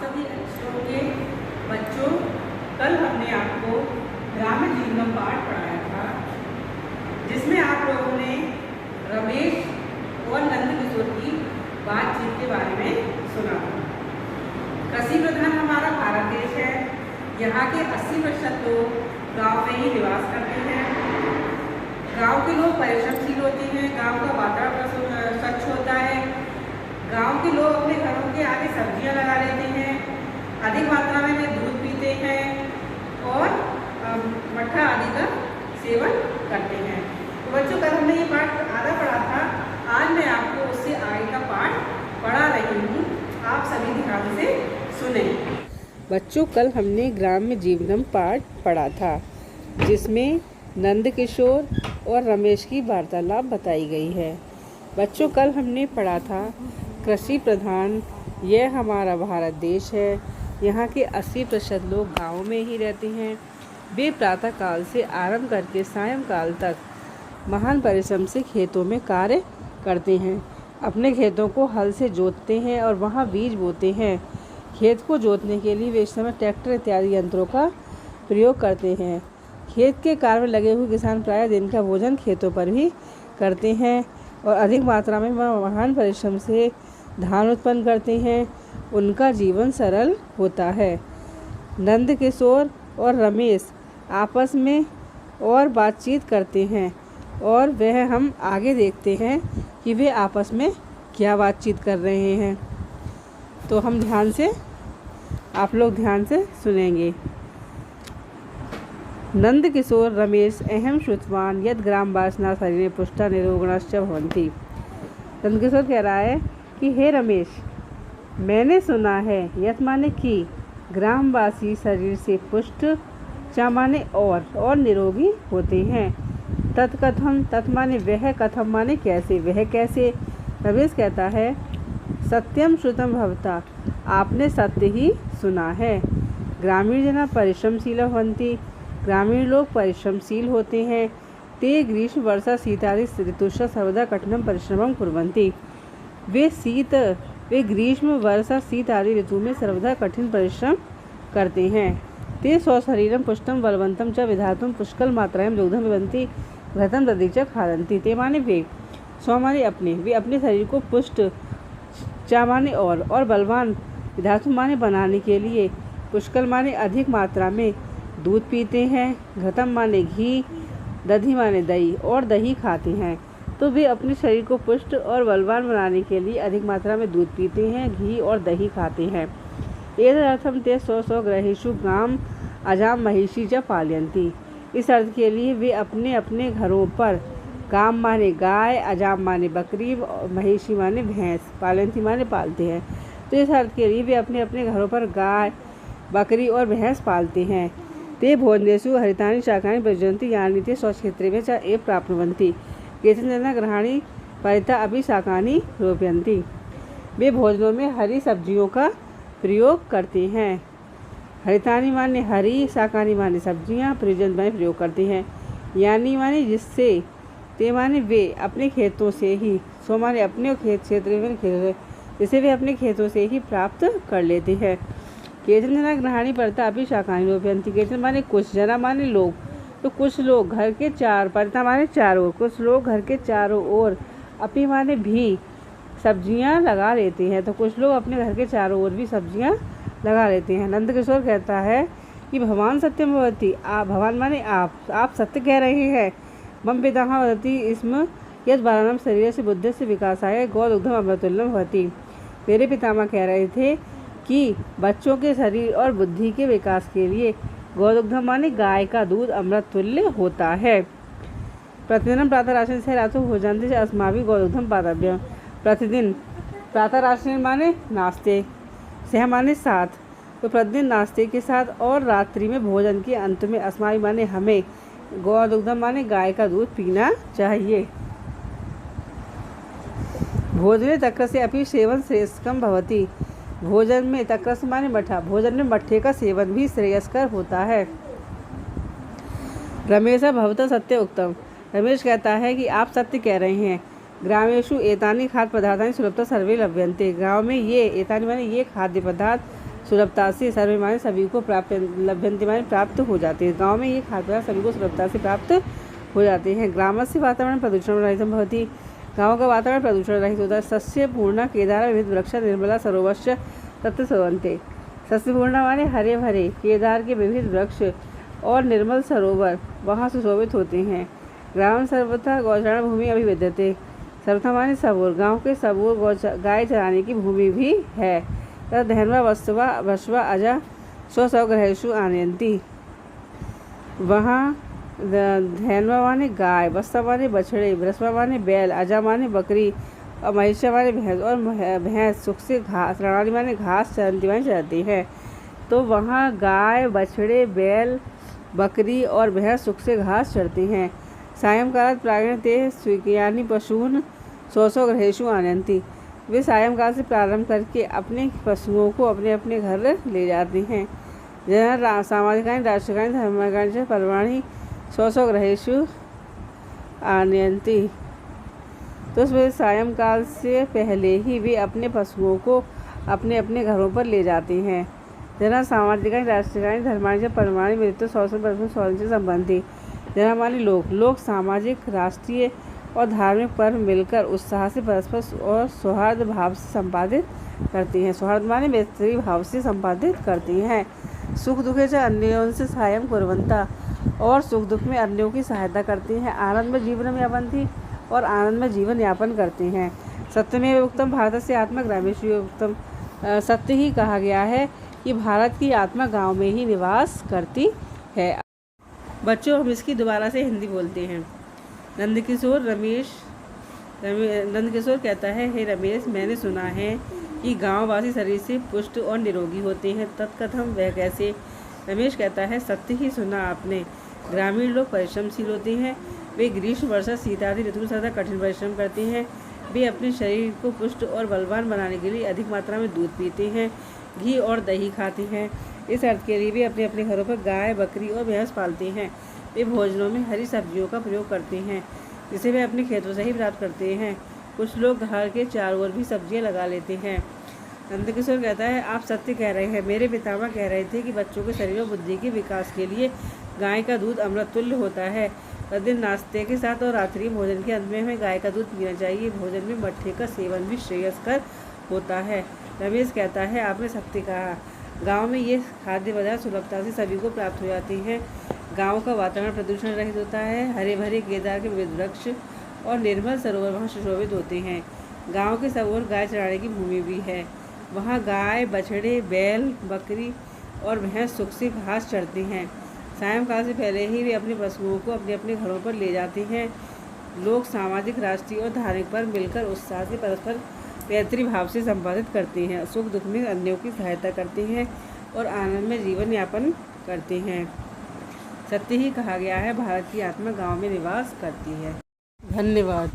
सभी अच्छे होंगे। बच्चों, कल हमने आपको ग्राम्य जीवनम पाठ पढ़ाया था, जिसमें आप लोगों ने रमेश और नंद किशोर की बातचीत के बारे में सुना। कृषि प्रधान हमारा भारत देश है। यहाँ के 80% लोग गांव में ही निवास करते हैं। गांव के लोग परिश्रमशील होते हैं। गांव का वातावरण स्वच्छ होता है। गांव के लोग अपने घरों के आगे सब्जियां लगा लेते हैं। अधिक मात्रा में वे दूध पीते हैं और मट्ठा आदि का सेवन करते हैं। तो बच्चों, कल हमने ये पाठ आधा पढ़ा था। आज मैं आपको उससे आगे का पाठ पढ़ा रही हूँ। आप सभी ध्यान से सुने। बच्चों, कल हमने ग्राम्य जीवनम पाठ पढ़ा था, जिसमें नंद किशोर और रमेश की वार्तालाप बताई गई है। बच्चों, कल हमने पढ़ा था कृषि प्रधान यह हमारा भारत देश है। यहाँ के 80% लोग गाँव में ही रहते हैं। वे प्रातःकाल से आरंभ करके सायंकाल तक महान परिश्रम से खेतों में कार्य करते हैं। अपने खेतों को हल से जोतते हैं और वहाँ बीज बोते हैं। खेत को जोतने के लिए वे इस समय ट्रैक्टर इत्यादि यंत्रों का प्रयोग करते हैं। खेत के कार्य में लगे हुए किसान प्रायः दिन का भोजन खेतों पर भी करते हैं और अधिक मात्रा में महान परिश्रम से धान उत्पन्न करते हैं। उनका जीवन सरल होता है। नंद किशोर और रमेश आपस में और बातचीत करते हैं और वह हम आगे देखते हैं कि वे आपस में क्या बातचीत कर रहे हैं। तो हम आप लोग ध्यान से सुनेंगे। नंद किशोर रमेश अहम श्रुतवान यद ग्राम वासना शरीर पुष्टा निरोगणश्च भवन्ति। नंद किशोर कह रहा है कि हे रमेश, मैंने सुना है, यत माने कि ग्रामवासी शरीर से पुष्ट, चा माने और निरोगी होते हैं। तत्कथम, तत् माने वह, कथम माने कैसे, वह कैसे। रमेश कहता है सत्यम श्रुतम भवता, आपने सत्य ही सुना है। ग्रामीण जना परिश्रमशील भवन्ति, ग्रामीण लोग परिश्रमशील होते हैं। ते ग्रीष्म वर्षा शीतादि ऋतुष सर्वदा कठिनम परिश्रमं कुर्वन्ति, वे ग्रीष्म वर्षा शीत आदि ऋतु में सर्वदा कठिन परिश्रम करते हैं। ते स्वशरीरम पुष्टम बलवंतम च विधातुम पुष्कल मात्रायां दुग्धम पिबन्ति घृतम दधि च खादन्ति। ते माने वे, स्व माने अपने, वे अपने शरीर को पुष्ट, चा माने और बलवान, विधातु माने बनाने के लिए, पुष्कल माने अधिक मात्रा में दूध पीते हैं, घृतम माने घी, दधि माने दही और दही खाते हैं। तो वे अपने शरीर को पुष्ट और बलवान बनाने के लिए अधिक मात्रा में दूध पीते हैं, घी और दही खाते हैं। एतदर्थम ते स्व गृहेषु गाम अजाम महिषी च पालयन्ति। इस अर्थ के लिए वे अपने अपने घरों पर गाम माने गाय, अजाम माने बकरी, महिषी माने भैंस, पालयन्ति माने पालते हैं। तो इस अर्थ के लिए वे अपने अपने घरों पर गाय, बकरी और भैंस पालते हैं। ते भोजनेषु हरितानि शाकानि प्रयुज्यन्ति यानि ते स्वक्षेत्रे में च एव प्राप्नुवन्ति। केचन जना गृहाणि परितः अपि शाकानि रोपयन्ति। वे भोजनों में हरी सब्जियों का प्रयोग करते हैं। हरितानि माने हरी, शाकानि माने सब्जियां, प्रयुज्यन्ति माने प्रयोग करते हैं, यानी माने जिससे, ते माने वे अपने खेतों से ही, सो माने अपने खेत क्षेत्र में जिसे वे अपने खेतों से ही प्राप्त कर लेते हैं। केचन जना गृहाणि परितः अपि शाकानि रोपयन्ति। केचन माने कुछ, जना माने लोग, तो कुछ लोग घर के परितः माने चारों, कुछ लोग घर के चारों ओर, अपि माने भी सब्जियां लगा लेते हैं। तो कुछ लोग अपने घर के चारों ओर भी सब्जियां लगा लेते हैं। नंद किशोर कहता है कि भगवान सत्यम भवति, आप, भगवान माने आप सत्य कह रहे हैं। मम पिता वदति स्म यद बालानां शरीर से बुद्धि से विकासाय गौदुग्धम अमृतुल्यं भवति। मेरे पितामह कह रहे थे कि बच्चों के शरीर और बुद्धि के विकास के लिए गौदुग्धम माने गाय का दूध अमृत तुल्य होता है। प्रतिदिन प्रातः राशन से रातों भोजन से अस्माभि गौदुग्धम पातव्यम। प्रतिदिन प्रातः राशन माने नाश्ते, सह माने साथ, तो प्रतिदिन नाश्ते के साथ और रात्रि में भोजन के अंत में अस्माभि माने हमें, गौदुग्धम माने गाय का दूध पीना चाहिए। भोजने तक्रस्य से अपि सेवन श्रेयस्करं भवति। भोजन में, तक्रस्य माने मठा, भोजन में मट्ठे का सेवन भी श्रेयस्कर होता है। रमेश भवतः सत्य उक्तम। रमेश कहता है कि आप सत्य कह रहे हैं। ग्रामेषु एतानि खाद्य पदार्थानि सुलभतः सर्वे लभ्यन्ते। गाँव में ये, एतानि माने ये खाद्य पदार्थ सुलभता से सर्वे माने सभी को प्राप्त, लभ्यन्ते माने प्राप्त हो जाते हैं। गाँव में ये खाद्य पदार्थ सभी को सुलभता से प्राप्त हो जाते हैं। ग्रामस्य वातावरण प्रदूषण रहितं भवति। गाँव का वातावरण प्रदूषण रहित होता है। सस्य पूर्णा केदार विविध वृक्ष निर्मला सरोवरश्च तत्र सेवन्ते। सस्य पूर्णा माने हरे भरे केदार के विविध वृक्ष और निर्मल सरोवर वहाँ सुशोभित होते हैं। ग्राम सर्वथा गौचारण भूमि अभिविद्यते। सर्वथा माने सबोर, गाँव के सबोर गाय चराने की भूमि भी है। तथा धैन्वा वस्वा अजा स्व गृहेषु आनयन्ति। वहाँ धैन्वा माने गाय, वस्वा माने बछड़े, वृषभा माने बैल, अजा माने बकरी और महिषा माने भैंस, और भैंस सुख से घास, प्रणाली माने घास चरती माने चरती है। तो वहाँ गाय, बछड़े, बैल, बकरी और भैंस सुख से घास चरती हैं। सायंकालात् प्रागेण ते स्वीकीयानि पशून् स्व गृहेषु आनयन्ति। वे सायंकाल से प्रारंभ करके अपने पशुओं को अपने अपने घर ले जाते हैं। जहाँ सामाजिकानि राष्ट्रिकानि धर्माकानि च पर्वाणि स्व गृहेषु आनयन्ति। तो उसमें सायंकाल से पहले ही वे अपने पशुओं को अपने अपने घरों पर ले जाते हैं। जहाँ सामाजिकानि राष्ट्रिकानि धर्माणि च पर्वाणि मृत्यु स्वर्ण से संबंधी। जहाँ माने लोग सामाजिक, राष्ट्रीय और धार्मिक पर्व मिलकर उत्साह से परस्पर और सौहार्द भाव से संपादित करती हैं। सौहार्द माने मैत्री भाव से संपादित करती हैं। सुख दुखे च अन्यों से सायं कुर्वन्ता, और सुख दुख में अन्यों की सहायता करती हैं। आनंद में जीवन यापन थी, और आनंद में जीवन यापन करती हैं। सत्यमेव उक्तम भारत से आत्मा ग्रामेषु उत्तम। सत्य ही कहा गया है कि भारत की आत्मा गांव में ही निवास करती है। बच्चों, हम इसकी दोबारा से हिंदी बोलते हैं। नंदकिशोर कहता है, हे रमेश, मैंने सुना है कि गांववासी शरीर से पुष्ट और निरोगी होते हैं। तत्कथम, वह कैसे? रमेश कहता है, सत्य ही सुना आपने। ग्रामीण लोग परिश्रमशील होते हैं। वे ग्रीष्म, वर्षा, शीत आदि ऋतु में सदा कठिन परिश्रम करते हैं। वे अपने शरीर को पुष्ट और बलवान बनाने के लिए अधिक मात्रा में दूध पीते हैं, घी और दही खाते हैं। इस अर्थ के लिए वे अपने अपने घरों पर गाय, बकरी और भैंस पालते हैं। वे भोजनों में हरी सब्जियों का प्रयोग करते हैं, जिसे वे अपने खेतों से ही प्राप्त करते हैं। कुछ लोग घर के चारों ओर भी सब्जियां लगा लेते हैं। नंदकिशोर कहता है, आप सत्य कह रहे हैं। मेरे पितामह कह रहे थे कि बच्चों के शरीर और बुद्धि के विकास के लिए गाय का दूध अमृत तुल्य होता है। प्रतिदिन नाश्ते के साथ और रात्रि भोजन के अंत में हमें गाय का दूध पीना चाहिए। भोजन में मट्ठे का सेवन भी श्रेयस्कर होता है। रमेश कहता है, आपने सत्य कहा। गाँव में ये खाद्य पदार्थ सुलभता से सभी को प्राप्त हो जाते हैं। गाँव का वातावरण प्रदूषण रहित होता है। हरे भरे केदार के विविध वृक्ष और निर्मल सरोवर वहाँ सुशोभित होते हैं। गाँव के सब ओर गाय चराने की भूमि भी है। वहाँ गाय, बछड़े, बैल, बकरी और भैंस सुख से घास चरते हैं। सायंकाल से पहले ही वे अपने पशुओं को अपने अपने घरों पर ले जाते हैं। लोग सामाजिक, राष्ट्रीय और धार्मिक पर मिलकर उत्साह से परस्पर मैत्री भाव से संपादित करते हैं। सुख दुख में अन्यों की सहायता करते हैं और आनंद में जीवन यापन करते हैं। सत्य ही कहा गया है, भारत की आत्मा गाँव में निवास करती है। धन्यवाद।